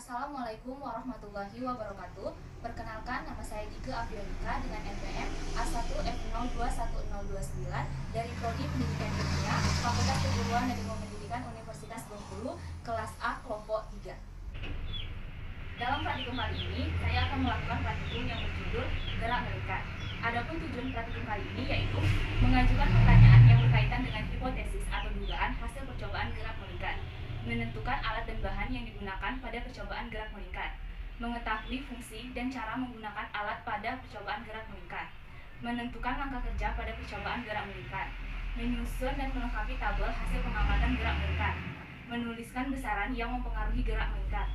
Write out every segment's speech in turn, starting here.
Assalamualaikum warahmatullahi wabarakatuh. Perkenalkan, nama saya Dike Afiolika dengan NPM A1F021029 dari Prodi Pendidikan Kimia, Fakultas Keguruan dan Ilmu Pendidikan Universitas Bengkulu, kelas A kelompok 3. Dalam praktikum kali ini, saya akan melakukan praktikum yang berjudul Gerak Melingkar. Adapun tujuan praktikum kali ini yaitu mengajukan pertanyaan yang berkaitan dengan hipotesis atau dugaan hasil percobaan gerak melingkar, menentukan alat dan bahan yang digunakan pada percobaan gerak melingkar, mengetahui fungsi dan cara menggunakan alat pada percobaan gerak melingkar, menentukan langkah kerja pada percobaan gerak melingkar, menyusun dan melengkapi tabel hasil pengamatan gerak melingkar, menuliskan besaran yang mempengaruhi gerak melingkar,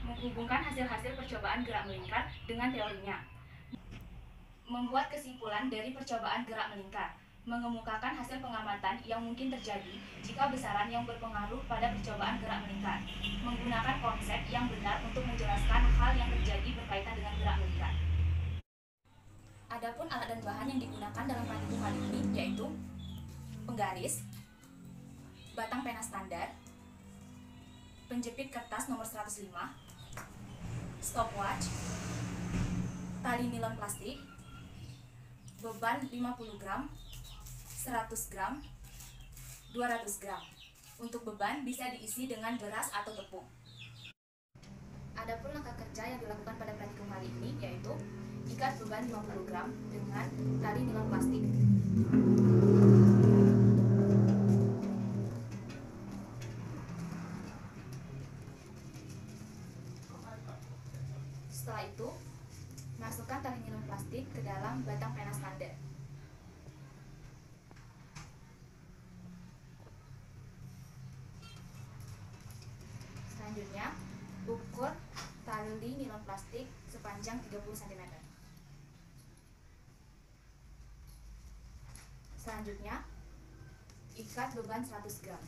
menghubungkan hasil-hasil percobaan gerak melingkar dengan teorinya, membuat kesimpulan dari percobaan gerak melingkar, mengemukakan hasil pengamatan yang mungkin terjadi jika besaran yang berpengaruh pada percobaan gerak melingkar, menggunakan konsep yang benar untuk menjelaskan hal yang terjadi berkaitan dengan gerak melingkar. Adapun alat dan bahan yang digunakan dalam praktikum kali ini yaitu penggaris, batang pena standar, penjepit kertas nomor 105, stopwatch, tali nilon plastik, beban 50 gram, 100 gram, 200 gram. Untuk beban bisa diisi dengan beras atau tepung. Adapun langkah kerja yang dilakukan pada praktikum kali ini yaitu ikat beban 50 gram dengan tali nilon plastik. Setelah itu, masukkan tali nilon plastik ke dalam batang pena standar. Selanjutnya, ukur tali nilon plastik sepanjang 30 cm. Selanjutnya, ikat beban 100 gram.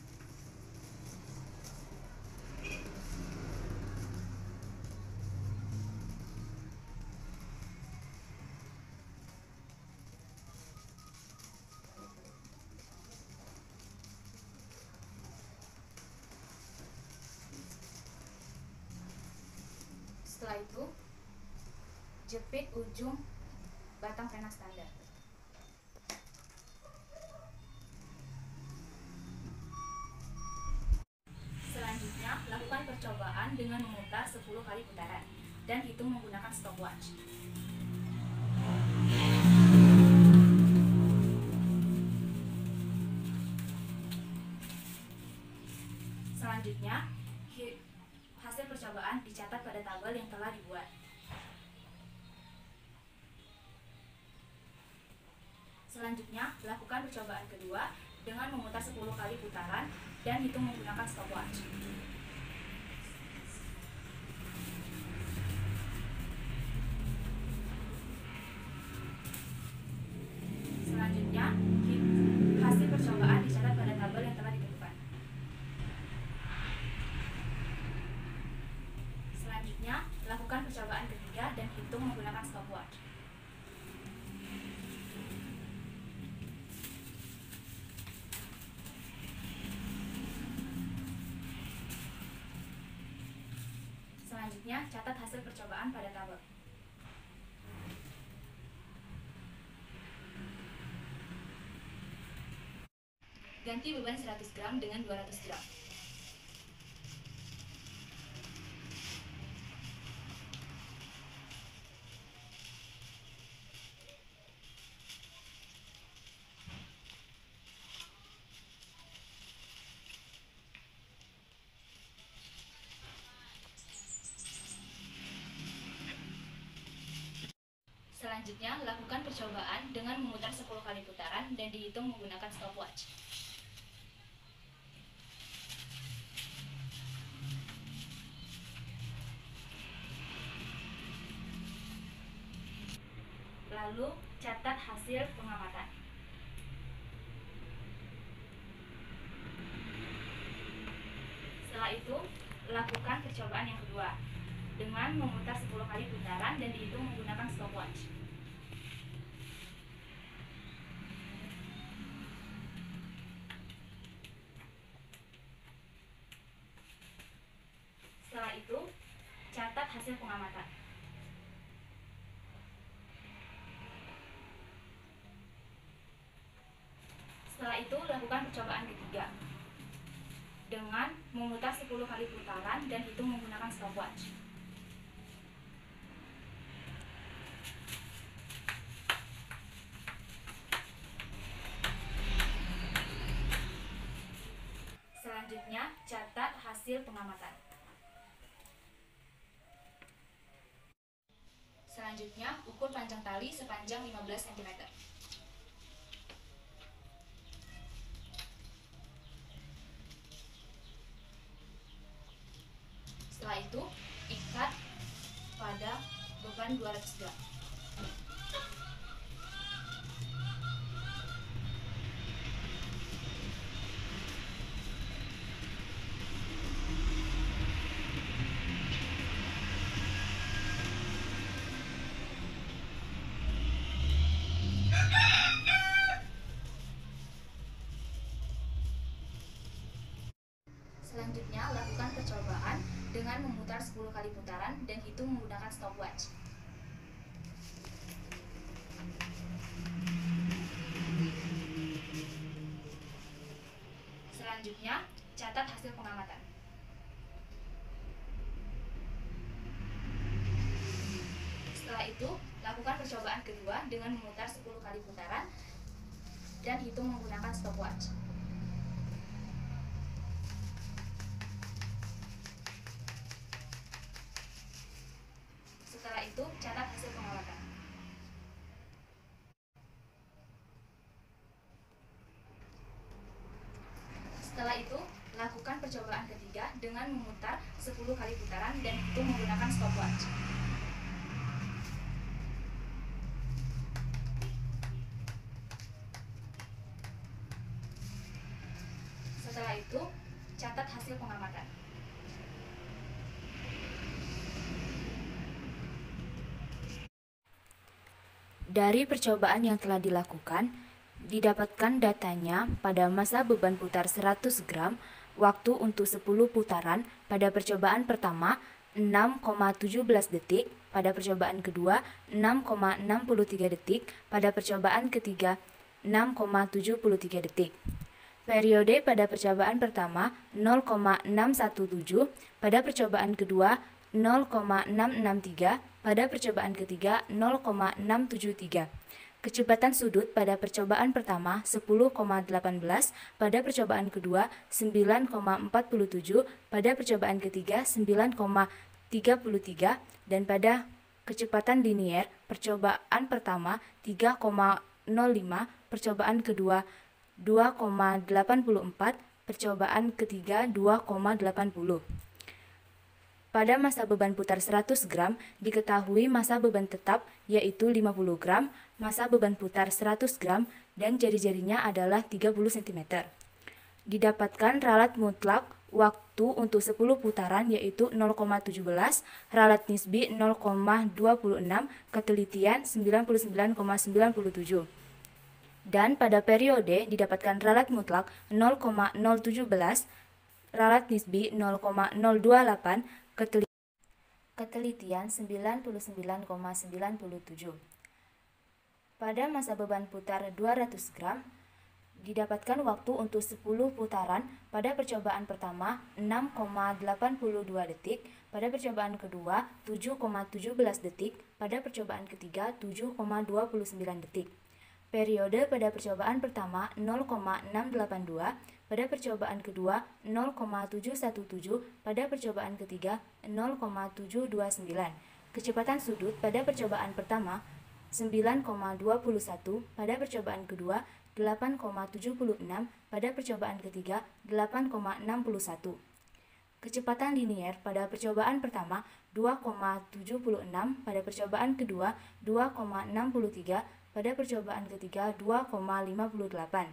Setelah itu, jepit ujung batang pena standar. Selanjutnya, lakukan percobaan dengan memutar 10 kali putaran dan hitung menggunakan stopwatch. Selanjutnya, hasil percobaan dicatat pada tabel yang telah dibuat. Selanjutnya, lakukan percobaan kedua dengan memutar 10 kali putaran dan hitung menggunakan stopwatch. Selanjutnya, hasil percobaan dicatat pada tabel yang telah ditentukan. Selanjutnya, lakukan percobaan ketiga dan hitung menggunakan stopwatch. Selanjutnya, catat hasil percobaan pada tabel. Ganti beban 100 gram dengan 200 gram. Selanjutnya, lakukan percobaan dengan memutar 10 kali putaran dan dihitung menggunakan stopwatch. Lalu, catat hasil pengamatan. Setelah itu, lakukan percobaan yang kedua dengan memutar 10 kali putaran dan dihitung menggunakan stopwatch. Setelah itu, hasil pengamatan. Setelah itu, lakukan percobaan ketiga dengan memutar 10 kali putaran dan hitung menggunakan stopwatch. Selanjutnya, catat hasil pengamatan. Selanjutnya, ukur panjang tali sepanjang 15 cm. Setelah itu, ikat pada beban 200 gram. Selanjutnya, lakukan percobaan dengan memutar 10 kali putaran dan hitung menggunakan stopwatch. Selanjutnya, catat hasil pengamatan. Setelah itu, lakukan percobaan kedua dengan memutar 10 kali putaran dan hitung menggunakan stopwatch. Setelah itu, catat hasil pengamatan. Setelah itu, lakukan percobaan ketiga dengan memutar 10 kali putaran dan hitung menggunakan stopwatch. Setelah itu, catat hasil pengamatan. Dari percobaan yang telah dilakukan, didapatkan datanya pada masa beban putar 100 gram, waktu untuk 10 putaran pada percobaan pertama 6,17 detik, pada percobaan kedua 6,63 detik, pada percobaan ketiga 6,73 detik. Periode pada percobaan pertama 0,617, pada percobaan kedua 0,663, pada percobaan ketiga 0,673. Kecepatan sudut pada percobaan pertama 10,18, pada percobaan kedua 9,47, pada percobaan ketiga 9,33, dan pada kecepatan linier percobaan pertama 3,05, percobaan kedua 2,84, percobaan ketiga 2,80. Pada masa beban putar 100 gram, diketahui masa beban tetap yaitu 50 gram, masa beban putar 100 gram, dan jari-jarinya adalah 30 cm. Didapatkan ralat mutlak waktu untuk 10 putaran yaitu 0,17, ralat nisbi 0,26, ketelitian 99,97. Dan pada periode didapatkan ralat mutlak 0,017, ralat nisbi 0,028, ketelitian 99,97. Pada masa beban putar 200 gram, didapatkan waktu untuk 10 putaran pada percobaan pertama 6,82 detik, pada percobaan kedua 7,17 detik, pada percobaan ketiga 7,29 detik. Periode pada percobaan pertama 0,682, pada percobaan kedua 0,717, pada percobaan ketiga 0,729. Kecepatan sudut pada percobaan pertama 9,21, pada percobaan kedua 8,76, pada percobaan ketiga 8,61. Kecepatan linier pada percobaan pertama 2,76, pada percobaan kedua 2,63, pada percobaan ketiga 2,58.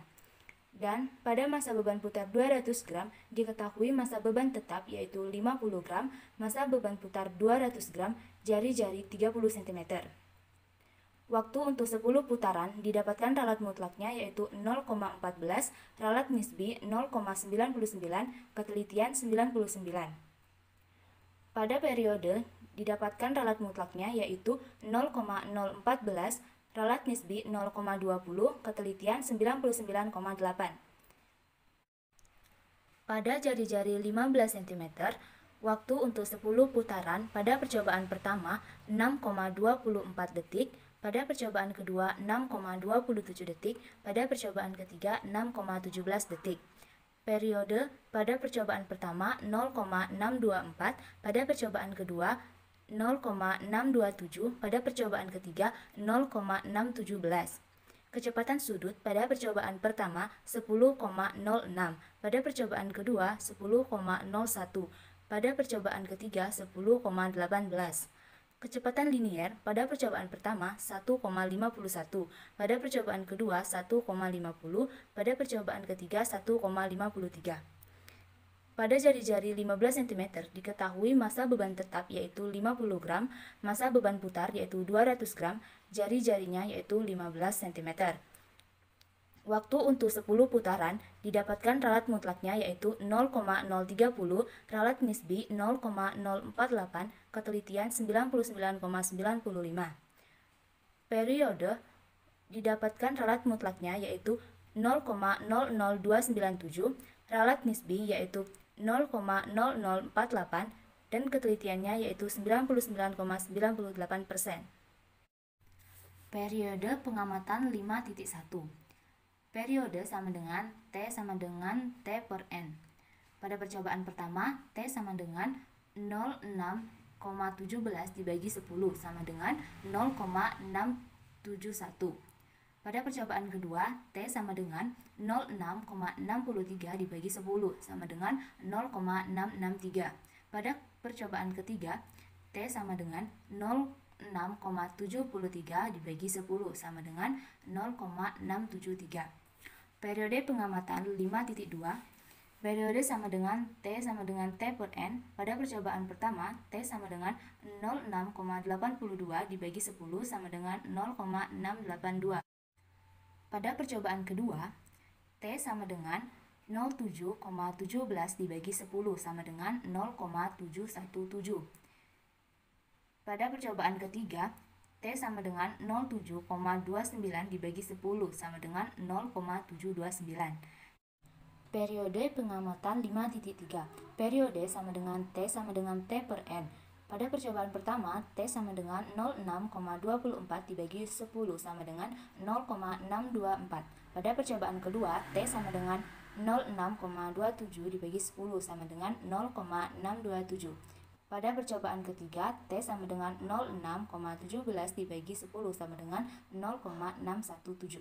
Dan pada masa beban putar 200 gram diketahui masa beban tetap yaitu 50 gram, masa beban putar 200 gram, jari-jari 30 cm. Waktu untuk 10 putaran didapatkan ralat mutlaknya yaitu 0,14, ralat nisbi 0,99, ketelitian 99. Pada periode didapatkan ralat mutlaknya yaitu 0,014, ralat nisbi 0,20, ketelitian 99,8. Pada jari-jari 15 cm, waktu untuk 10 putaran pada percobaan pertama 6,24 detik, pada percobaan kedua 6,27 detik, pada percobaan ketiga 6,17 detik. Periode pada percobaan pertama 0,624, pada percobaan kedua 0,627, pada percobaan ketiga 0,617. Kecepatan sudut pada percobaan pertama 10,06, pada percobaan kedua 10,01, pada percobaan ketiga 10,18. Kecepatan linier pada percobaan pertama 1,51, pada percobaan kedua 1,50, pada percobaan ketiga 1,53. Pada jari-jari 15 cm diketahui massa beban tetap yaitu 50 gram, massa beban putar yaitu 200 gram, jari-jarinya yaitu 15 cm. Waktu untuk 10 putaran didapatkan ralat mutlaknya yaitu 0,030, ralat nisbi 0,048, ketelitian 99,95. Periode didapatkan ralat mutlaknya yaitu 0,00297, ralat nisbi yaitu 0,0048, dan ketelitiannya yaitu 99,98%. Periode pengamatan 5.1. Periode sama dengan T sama dengan T per N. Pada percobaan pertama, T sama dengan 0,6,17 dibagi 10 sama dengan 0,671. Pada percobaan kedua, T sama dengan 0,6,63 dibagi 10 sama dengan 0,663. Pada percobaan ketiga, T sama dengan 0,6,73 dibagi 10 sama dengan 0,673. Periode pengamatan 5.2. Periode sama dengan T sama dengan T per N. Pada percobaan pertama, T sama dengan 0,6,82 dibagi 10 sama dengan 0,682. Pada percobaan kedua, T sama dengan 07,17 dibagi 10 sama dengan 0,717. Pada percobaan ketiga, T sama dengan 07,29 dibagi 10 sama dengan 0,729. Periode pengamatan 5.3. Periode sama dengan T per N. Pada percobaan pertama, T sama dengan 06,24 dibagi 10 sama dengan 0,624. Pada percobaan kedua, T sama dengan 06,27 dibagi 10 sama dengan 0,627. Pada percobaan ketiga, T sama dengan 06,17 dibagi 10 sama dengan 0,617.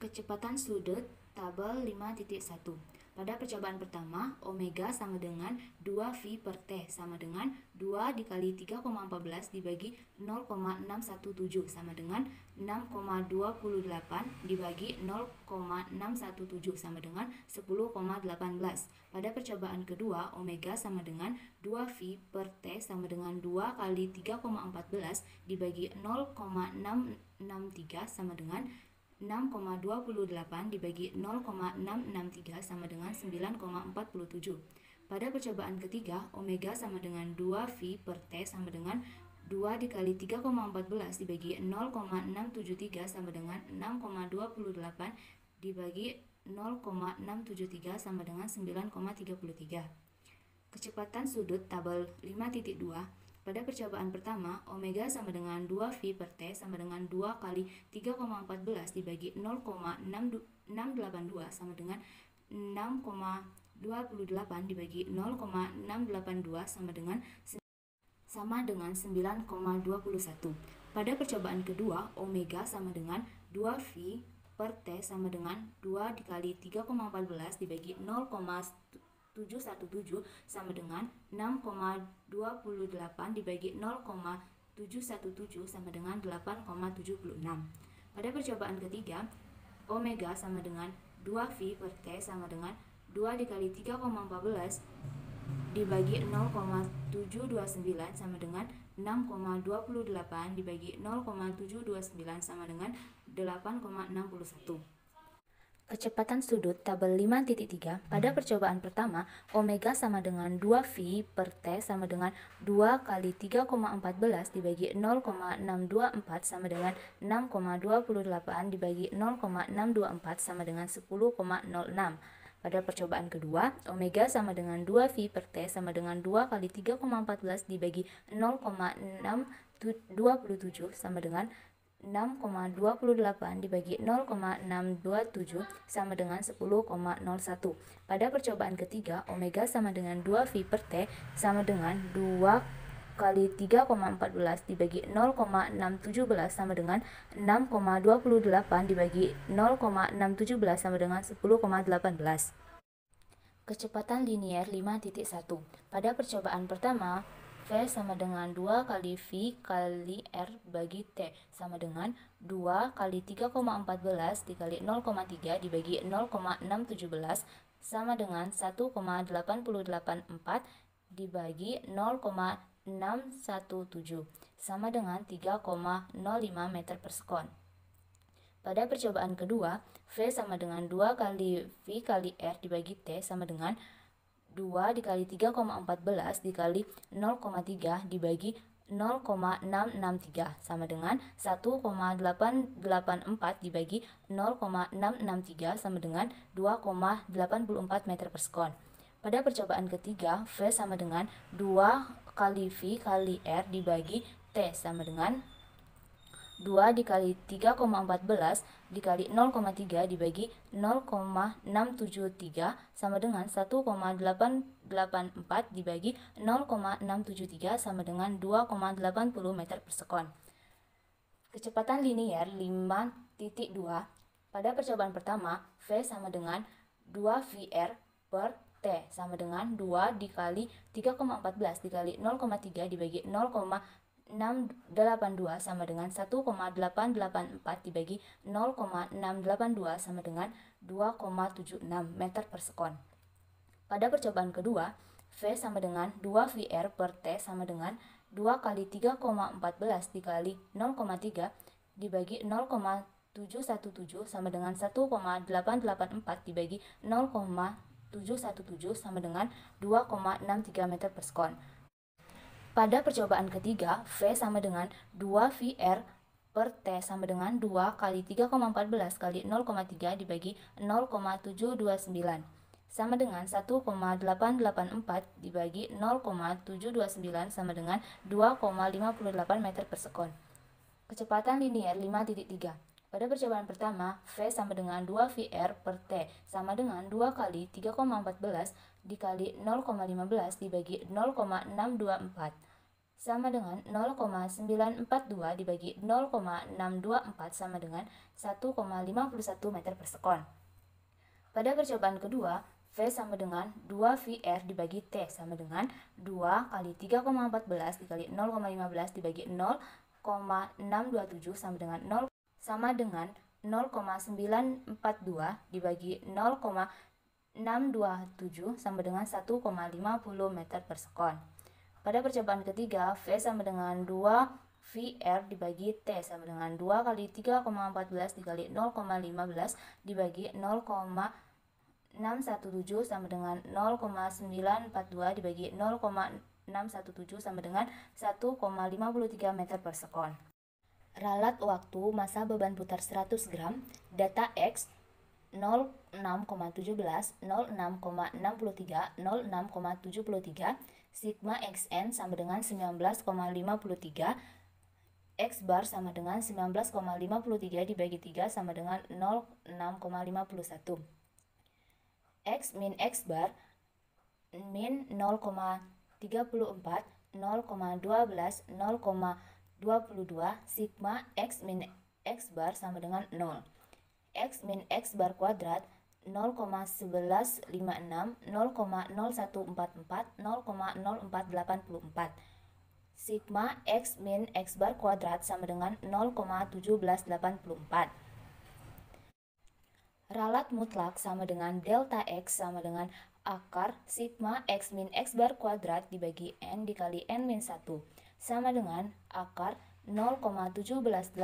Kecepatan sudut tabel 5.1. Pada percobaan pertama, omega sama dengan 2V per T sama dengan 2 dikali 3,14 dibagi 0,617 sama dengan 6,28 dibagi 0,617 sama dengan 10,18. Pada percobaan kedua, omega sama dengan 2V per T sama dengan 2 kali 3,14 dibagi 0,663 sama dengan 6,28 dibagi 0,663 sama dengan 9,47. Pada percobaan ketiga, omega sama dengan 2V per T sama dengan 2 dikali 3,14 dibagi 0,673 sama dengan 6,28 dibagi 0,673 sama dengan 9,33. Kecepatan sudut tabel 5.2. Pada percobaan pertama, omega sama dengan 2V per T sama dengan 2 kali 3,14 dibagi 0,682 sama dengan 6,28 dibagi 0,682 sama dengan 9,21. Pada percobaan kedua, omega sama dengan 2V per T sama dengan 2 dikali 3,14 dibagi 0,717 sama dengan 6,28 dibagi 0,717 sama dengan 8,76. Pada percobaan ketiga, omega sama dengan 2V per T sama dengan 2 dikali 3,14 dibagi 0,729 sama dengan 6,28 dibagi 0,729 sama dengan 8,61. Kecepatan sudut tabel 5.3. Pada percobaan pertama, omega sama dengan 2V per T sama dengan 2 kali 3,14 dibagi 0,624 sama dengan 6,28 dibagi 0,624 sama dengan 10,06. Pada percobaan kedua, omega sama dengan 2V per T sama dengan 2 kali 3,14 dibagi 0,627 sama dengan 6,28 dibagi 0,627 sama dengan 10,01. Pada percobaan ketiga, omega sama dengan 2V per T sama dengan 2 kali 3,14 dibagi 0,617 sama dengan 6,28 dibagi 0,617 sama dengan 10,18. Kecepatan linier 5.1. Pada percobaan pertama, V sama dengan 2 kali V kali R bagi T sama dengan 2 kali 3,14 dikali 0,3 dibagi 0,617 sama dengan 1,884 dibagi 0,617 sama dengan 3,05 meter per sekon. Pada percobaan kedua, V sama dengan 2 kali V kali R dibagi T sama dengan 2 dikali 3,14 dikali 0,3 dibagi 0,663 sama dengan 1,884 dibagi 0,663 sama dengan 2,84 meter per sekon. Pada percobaan ketiga, V sama dengan 2 kali V kali R dibagi T sama dengan 2 dikali 3,14 dikali 0,3 dibagi 0,673 sama dengan 1,884 dibagi 0,673 sama dengan 2,80 meter per sekon. Kecepatan linier 5.2. Pada percobaan pertama, V sama dengan 2VR per T sama dengan 2 dikali 3,14 dikali 0,3 dibagi 0,682 sama dengan 1,884 dibagi 0,682 sama dengan 2,76 meter per sekon. Pada percobaan kedua, V sama dengan 2VR per T sama dengan 2 kali 3,14 dikali 0,3 dibagi 0,717 sama dengan 1,884 dibagi 0,717 sama dengan 2,63 meter per sekon. Pada percobaan ketiga, V sama dengan 2VR per T sama dengan 2 kali 3,14 kali 0,3 dibagi 0,729 sama dengan 1,884 dibagi 0,729 sama dengan 2,58 meter per sekon. Kecepatan linier 5.3. Pada percobaan pertama, V sama dengan 2VR per T sama dengan 2 kali 3,14 dikali 0,15 dibagi 0,624 sama dengan 0,942 dibagi 0,624 sama dengan 1,51 meter per sekon. Pada percobaan kedua, V sama dengan 2VR dibagi T sama dengan 2 kali 3,14 dikali 0,15 dibagi 0,627 sama dengan 0,942 dibagi 0,627 sama dengan 1,50 meter per sekon. Pada percobaan ketiga, V sama dengan 2VR dibagi T sama dengan 2 kali 3,14 dikali 0,15 dibagi 0,617 sama dengan 0,942 dibagi 0,617 sama dengan 1,53 meter per sekon. Ralat waktu massa beban putar 100 gram, data X 06,17, 06,63, 06,73, sigma XN sama dengan 19,53, X bar sama dengan 19,53 dibagi 3 sama dengan 06,51. X min X bar min 0,34, 0,12, 0,22, sigma X min X bar sama dengan 0. X min X bar kuadrat 0,1156, 0,0144, 0,0484. Sigma X min X bar kuadrat sama dengan 0,1784. Ralat mutlak sama dengan delta X sama dengan akar sigma X min X bar kuadrat dibagi N dikali N min 1 sama dengan akar 0,1784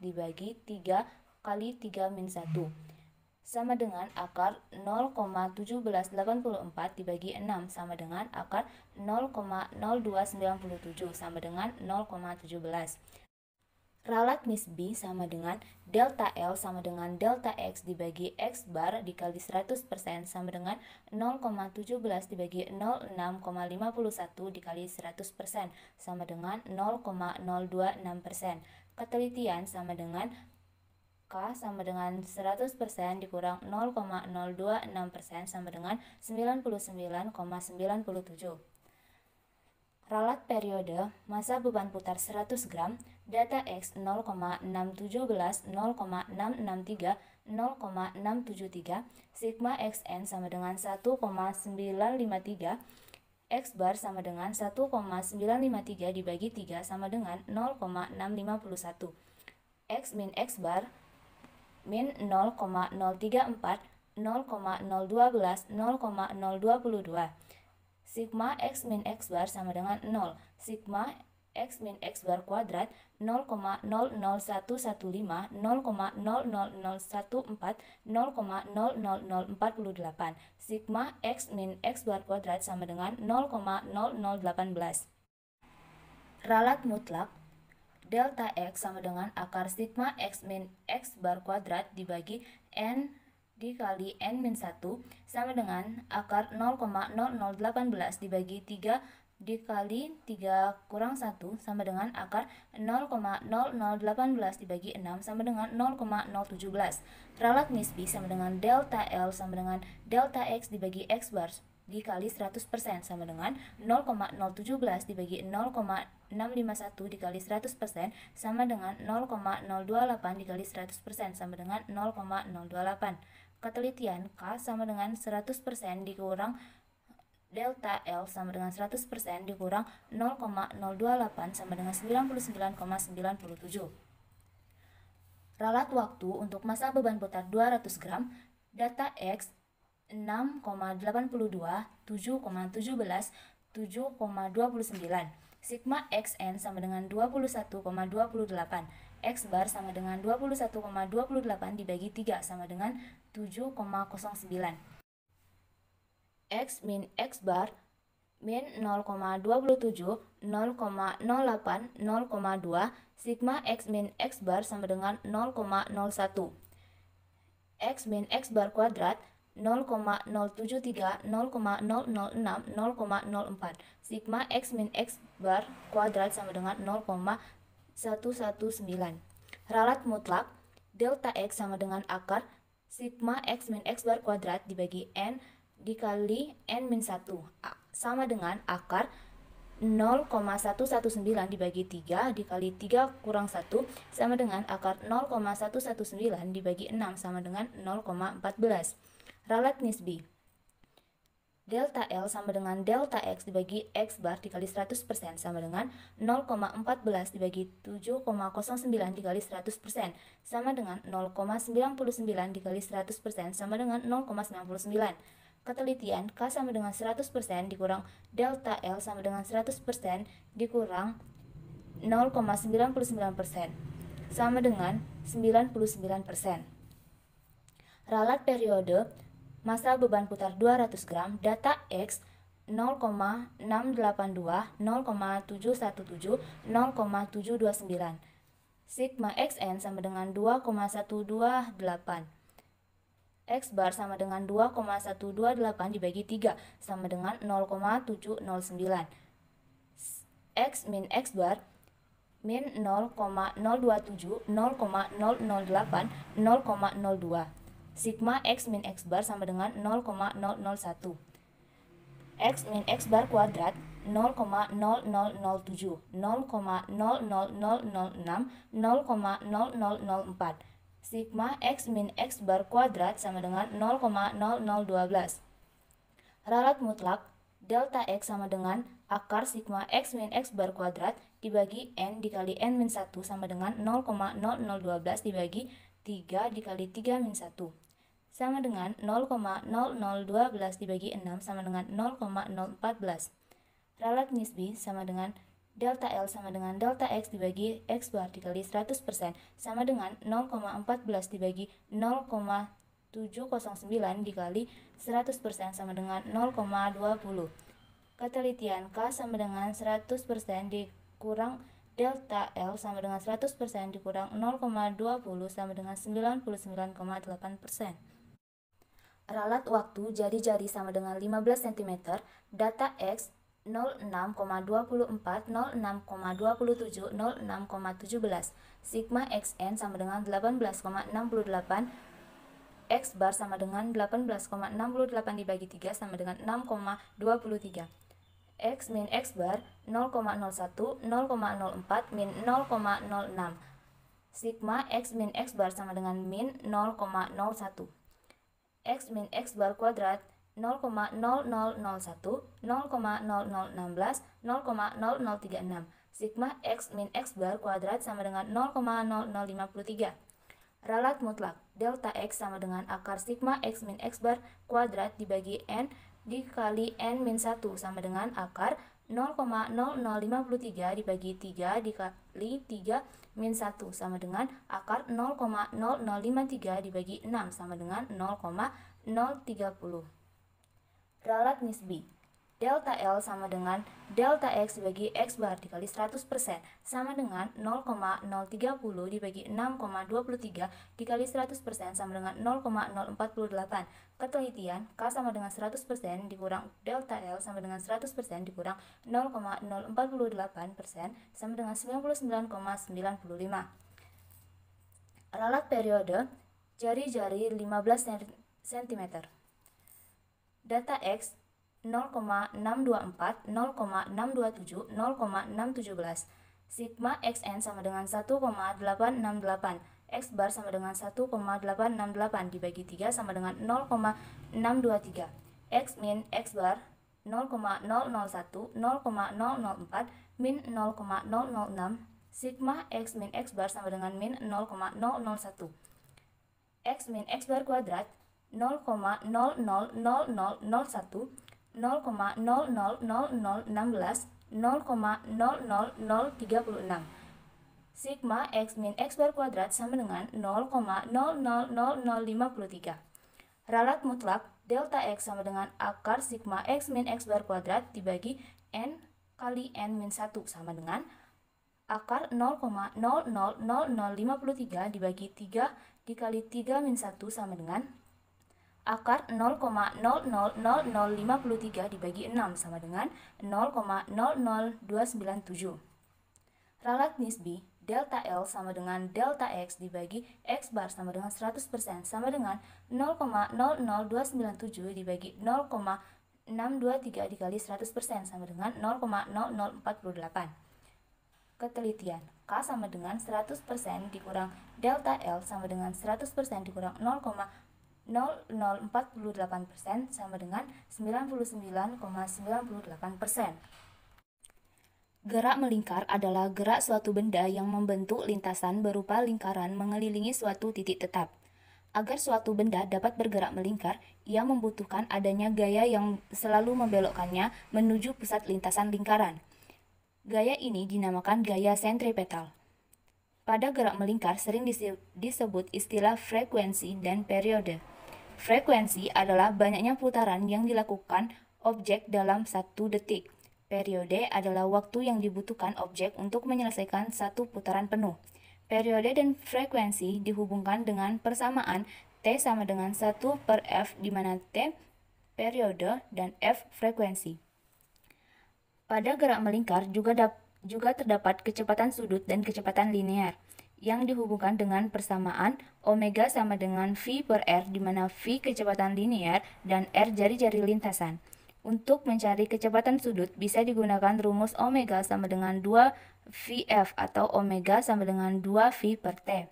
dibagi 3 kali 3 min 1. sama dengan akar 0,1784 dibagi 6 sama dengan akar 0,0297 sama dengan 0,17. Ralat nisbi sama dengan delta L sama dengan delta X dibagi X bar dikali 100% sama dengan 0,17 dibagi 06,51 dikali 100% sama dengan 0,026%. Ketelitian sama dengan K sama dengan 100% dikurang 0,026% sama dengan 99,97. Ralat periode, masa beban putar 100 gram, data X 0,617, 0,663, 0,673, sigma XN sama dengan 1,953, X bar sama dengan 1,953 dibagi 3 sama dengan 0,651. X min X bar min 0,034, 0,012, 0,022. Sigma X min X bar sama dengan 0. Sigma X min X bar kuadrat 0,00115, 0,00014, 0,00048. Sigma X min X bar kuadrat sama dengan 0,0018. Ralat mutlak delta X sama dengan akar sigma X min X bar kuadrat dibagi N dikali N min 1 sama dengan akar 0,0018 dibagi 3 dikali 3 kurang 1 sama dengan akar 0,0018 dibagi 6 sama dengan 0,017. Ralat nisbi sama dengan delta L sama dengan delta X dibagi X bar dikali 100% sama dengan 0,017 dibagi 0,651 dikali 100% sama dengan 0,028 dikali 100% sama dengan 0,028. Ketelitian K sama dengan 100% dikurang delta L sama dengan 100% dikurang 0,028 sama dengan 99,97. Ralat waktu untuk masa beban putar 200 gram, data X 6,82, 7,17, 7,29. Sigma XN sama dengan 21,28. X bar sama dengan 21,28 dibagi 3 sama dengan 7,09. X min X bar min 0,27, 0,08, 0,2. Sigma X min X bar sama dengan 0,01. X min X bar kuadrat 0,073, 0,006, 0,04. Sigma X min X bar kuadrat sama dengan 0,119. Ralat mutlak delta X sama dengan akar sigma X min X bar kuadrat dibagi N dikali N min 1 sama dengan akar 0,119 dibagi 3 dikali 3 kurang 1 sama dengan akar 0,119 dibagi 6 sama dengan 0,14. Ralat nisbi delta L sama dengan delta X dibagi X bar dikali 100% sama dengan 0,14 dibagi 7,09 dikali 100% sama dengan 0,99 dikali 100% sama dengan 0,99. Ketelitian K sama dengan 100% dikurang delta L sama dengan 100% dikurang 0,99% sama dengan 99%. Ralat periode, masa beban putar 200 gram, data X 0,682, 0,717, 0,729. Sigma XN sama dengan 2,128. X bar sama dengan 2,128 dibagi 3 sama dengan 0,709. X min X bar min 0,027, 0,008, 0,02. Sigma X min X bar sama dengan 0,001. X min X bar kuadrat 0,0007, 0,00006, 0,0004. Sigma X min X bar kuadrat sama dengan 0,0012. Ralat mutlak delta X sama dengan akar sigma X min X bar kuadrat dibagi N dikali N min 1 sama dengan 0,0012 dibagi 3 dikali 3 min 1 sama dengan 0,0012 dibagi 6 sama dengan 0,014. Ralat nisbi sama dengan delta L sama dengan delta X dibagi X bar dikali 100% sama dengan 0,14 dibagi 0,709 709 dikali 100% sama dengan 0,20. Ketelitian K sama dengan 100% dikurang delta L sama dengan 100% dikurang 0,20 sama dengan 99,8%. Ralat waktu jari-jari sama dengan 15 cm, data X 06,24, 06,27, 06,17. Sigma XN sama dengan 18,68, X bar sama dengan 18,68 dibagi 3 sama dengan 6,23. X min X bar 0,01, 0,04, min 0,06. Sigma X min X bar sama dengan min 0,01. X min X bar kuadrat 0,0001, 0,0016, 0,0036. Sigma X min X bar kuadrat sama dengan 0,0053. Ralat mutlak delta X sama dengan akar sigma X min X bar kuadrat dibagi N dikali N min 1 sama dengan akar 0,0053 dibagi 3 dikali 3 min 1 sama dengan akar 0,0053 dibagi 6 sama dengan 0,030. Ralat nisbi delta L sama dengan delta X dibagi X bar dikali 100% sama dengan 0,030 dibagi 6,23 dikali 100% sama dengan 0,048. Ketelitian K sama dengan 100% dikurang delta L sama dengan 100% dikurang 0,048% sama dengan 99,95. Ralat periode jari-jari 15 cm. Data X 0,624, 0,627, 0,617. Sigma XN sama dengan 1,868. X bar sama dengan 1,868 dibagi 3 sama dengan 0,623. X min X bar 0,001, 0,004, min 0,006. Sigma X min X bar sama dengan min 0,001. X min X bar kuadrat 0,000001, 0,000016, 0,00036. Sigma X min X bar kuadrat sama dengan 0,000053. Ralat mutlak delta X sama dengan akar sigma X min X bar kuadrat dibagi N kali N min 1 sama dengan akar 0,000053 dibagi 3 dikali 3 min 1 sama dengan akar 0,000053 dibagi 6 sama dengan 0,00297. Ralat nisbi delta L sama dengan delta X dibagi X bar sama dengan 100% sama dengan 0,00297 dibagi 0,623 dikali 100% sama dengan 0,0048. Ketelitian K sama dengan 100% dikurang delta L sama dengan 100% dikurang 0,0048% sama dengan 99,98%. Gerak melingkar adalah gerak suatu benda yang membentuk lintasan berupa lingkaran mengelilingi suatu titik tetap. Agar suatu benda dapat bergerak melingkar, ia membutuhkan adanya gaya yang selalu membelokkannya menuju pusat lintasan lingkaran. Gaya ini dinamakan gaya sentripetal. Pada gerak melingkar sering disebut istilah frekuensi dan periode. Frekuensi adalah banyaknya putaran yang dilakukan objek dalam satu detik. Periode adalah waktu yang dibutuhkan objek untuk menyelesaikan satu putaran penuh. Periode dan frekuensi dihubungkan dengan persamaan T sama dengan 1/F di mana T periode dan F frekuensi. Pada gerak melingkar juga terdapat kecepatan sudut dan kecepatan linear yang dihubungkan dengan persamaan omega sama dengan V/R di mana V kecepatan linear dan R jari-jari lintasan. Untuk mencari kecepatan sudut bisa digunakan rumus omega sama dengan 2VF atau omega sama dengan 2V/T,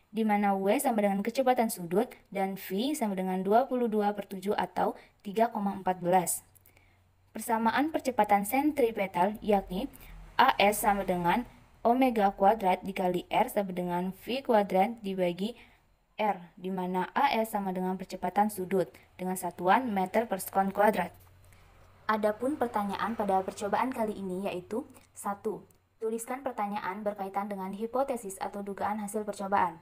di mana W sama dengan kecepatan sudut dan V sama dengan 22/7 atau 3,14. Persamaan percepatan sentripetal yakni AS sama dengan omega kuadrat dikali R sama dengan V kuadrat dibagi R, di mana AS sama dengan percepatan sudut dengan satuan meter per sekon kuadrat. Adapun pertanyaan pada percobaan kali ini yaitu 1. Tuliskan pertanyaan berkaitan dengan hipotesis atau dugaan hasil percobaan.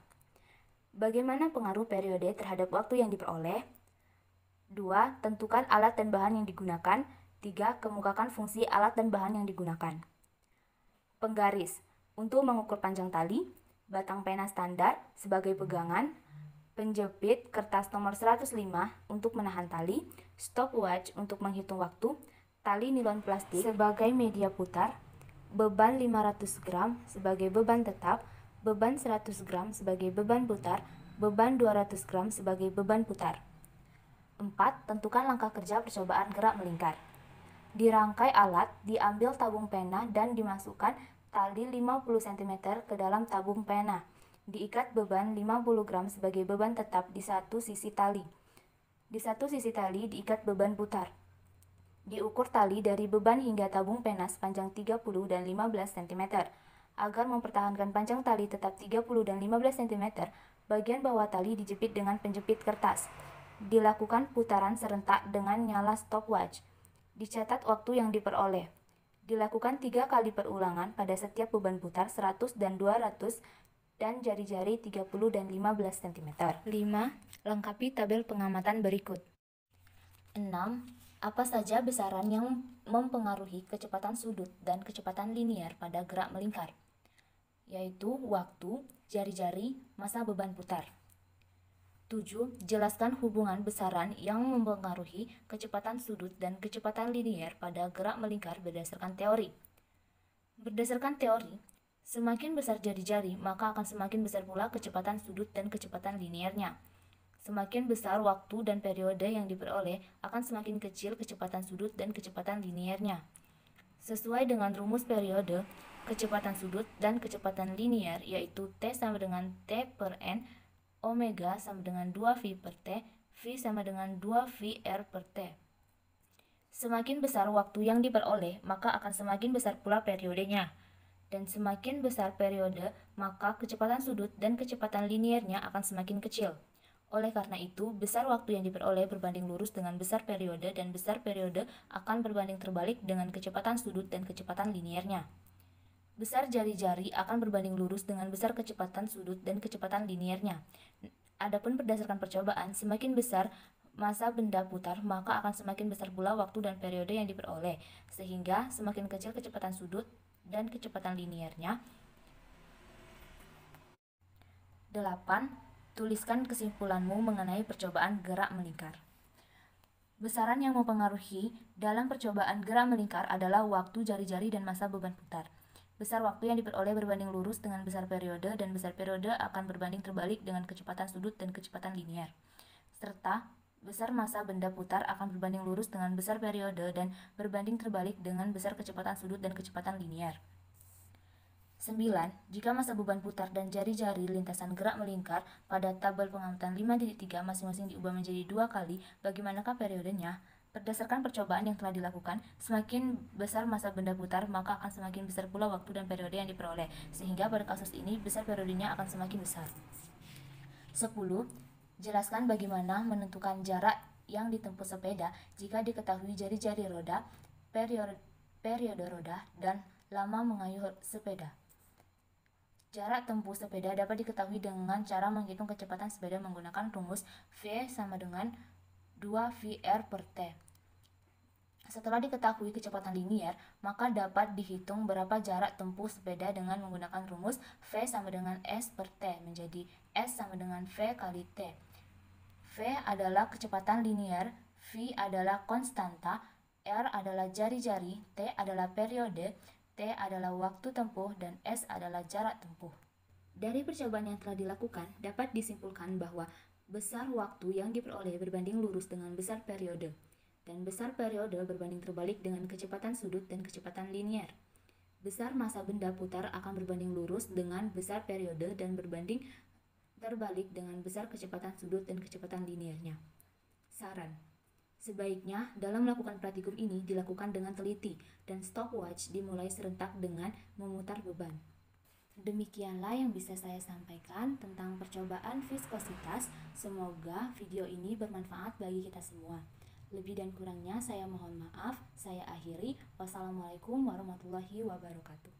Bagaimana pengaruh periode terhadap waktu yang diperoleh? 2. Tentukan alat dan bahan yang digunakan. 3. Kemukakan fungsi alat dan bahan yang digunakan. Penggaris untuk mengukur panjang tali, batang pena standar sebagai pegangan, penjepit kertas nomor 105 untuk menahan tali, stopwatch untuk menghitung waktu, tali nilon plastik sebagai media putar, beban 500 gram sebagai beban tetap, beban 100 gram sebagai beban putar, beban 200 gram sebagai beban putar. 4. Tentukan langkah kerja percobaan gerak melingkar. Dirangkai alat, diambil tabung pena dan dimasukkan tali 50 cm ke dalam tabung pena. Diikat beban 50 gram sebagai beban tetap di satu sisi tali. Di satu sisi tali diikat beban putar. Diukur tali dari beban hingga tabung pena sepanjang 30 dan 15 cm. Agar mempertahankan panjang tali tetap 30 dan 15 cm, bagian bawah tali dijepit dengan penjepit kertas. Dilakukan putaran serentak dengan nyala stopwatch. Dicatat waktu yang diperoleh. Dilakukan 3 kali perulangan pada setiap beban putar 100 dan 200 dan jari-jari 30 dan 15 cm. 5. Lengkapi tabel pengamatan berikut. 6. Apa saja besaran yang mempengaruhi kecepatan sudut dan kecepatan linier pada gerak melingkar? Yaitu waktu, jari-jari, masa beban putar. 7. Jelaskan hubungan besaran yang mempengaruhi kecepatan sudut dan kecepatan linier pada gerak melingkar berdasarkan teori. Berdasarkan teori, semakin besar jari-jari, maka akan semakin besar pula kecepatan sudut dan kecepatan liniernya. Semakin besar waktu dan periode yang diperoleh, akan semakin kecil kecepatan sudut dan kecepatan liniernya. Sesuai dengan rumus periode, kecepatan sudut dan kecepatan linier yaitu T sama dengan T per N, omega sama dengan 2V per T, V sama dengan 2VR per T. Semakin besar waktu yang diperoleh, maka akan semakin besar pula periodenya. Dan semakin besar periode, maka kecepatan sudut dan kecepatan liniernya akan semakin kecil. Oleh karena itu, besar waktu yang diperoleh berbanding lurus dengan besar periode dan besar periode akan berbanding terbalik dengan kecepatan sudut dan kecepatan liniernya. Besar jari-jari akan berbanding lurus dengan besar kecepatan sudut dan kecepatan liniernya. Adapun berdasarkan percobaan, semakin besar masa benda putar, maka akan semakin besar pula waktu dan periode yang diperoleh, sehingga semakin kecil kecepatan sudut dan kecepatan liniernya. 8. Tuliskan kesimpulanmu mengenai percobaan gerak melingkar. Besaran yang mempengaruhi dalam percobaan gerak melingkar adalah waktu, jari-jari, dan masa beban putar. Besar waktu yang diperoleh berbanding lurus dengan besar periode, dan besar periode akan berbanding terbalik dengan kecepatan sudut dan kecepatan linier. Serta, besar masa benda putar akan berbanding lurus dengan besar periode dan berbanding terbalik dengan besar kecepatan sudut dan kecepatan linier. 9. Jika masa beban putar dan jari-jari lintasan gerak melingkar pada tabel pengamatan 5.3 masing-masing diubah menjadi 2 kali, bagaimanakah periodenya? Berdasarkan percobaan yang telah dilakukan, semakin besar masa benda putar, maka akan semakin besar pula waktu dan periode yang diperoleh, sehingga pada kasus ini besar periodenya akan semakin besar. 10. Jelaskan bagaimana menentukan jarak yang ditempuh sepeda jika diketahui jari-jari roda, periode roda, dan lama mengayuh sepeda. Jarak tempuh sepeda dapat diketahui dengan cara menghitung kecepatan sepeda menggunakan rumus V sama dengan 2VR per T. Setelah diketahui kecepatan linier, maka dapat dihitung berapa jarak tempuh sepeda dengan menggunakan rumus V sama dengan S per T, menjadi S sama dengan V kali T. V adalah kecepatan linier, V adalah konstanta, R adalah jari-jari, T adalah periode, T adalah waktu tempuh, dan S adalah jarak tempuh. Dari percobaan yang telah dilakukan, dapat disimpulkan bahwa besar waktu yang diperoleh berbanding lurus dengan besar periode, dan besar periode berbanding terbalik dengan kecepatan sudut dan kecepatan linier. Besar masa benda putar akan berbanding lurus dengan besar periode dan berbanding terbalik dengan besar kecepatan sudut dan kecepatan liniernya. Saran: sebaiknya dalam melakukan praktikum ini dilakukan dengan teliti dan stopwatch dimulai serentak dengan memutar beban. Demikianlah yang bisa saya sampaikan tentang percobaan viskositas. Semoga video ini bermanfaat bagi kita semua. Lebih dan kurangnya saya mohon maaf. Saya akhiri. Wassalamualaikum warahmatullahi wabarakatuh.